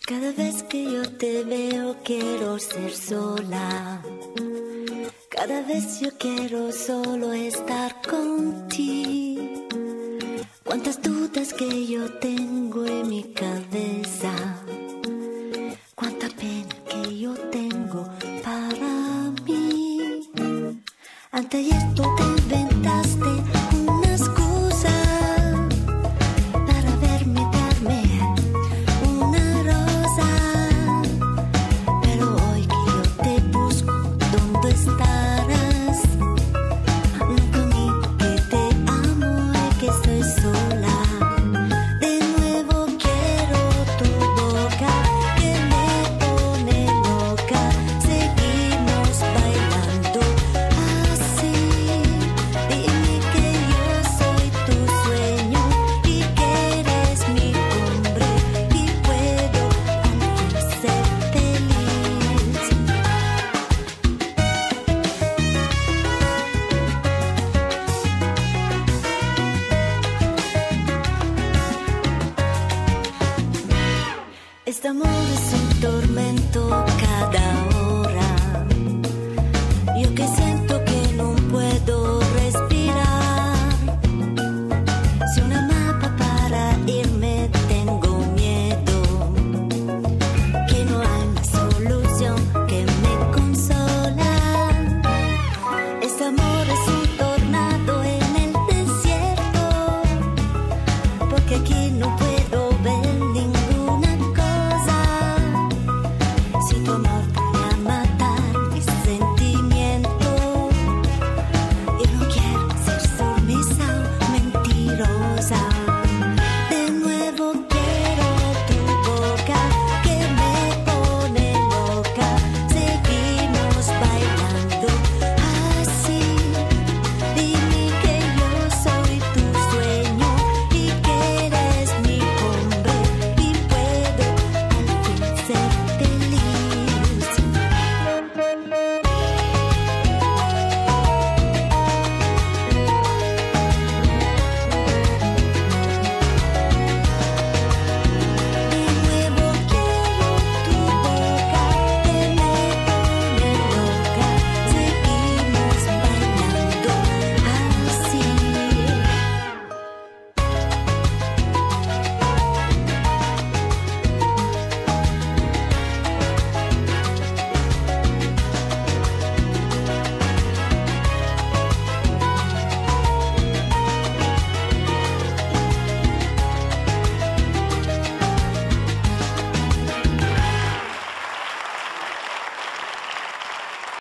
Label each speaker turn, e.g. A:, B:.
A: Cada vez que yo te veo quiero ser sola. Cada vez yo quiero solo estar contigo. Cuántas dudas que yo tengo en mi cabeza. Cuánta pena que yo tengo para mí. Anteayer tú te inventaste una excusa para verme, darme una rosa. Pero hoy que yo te busco, ¿dónde estás?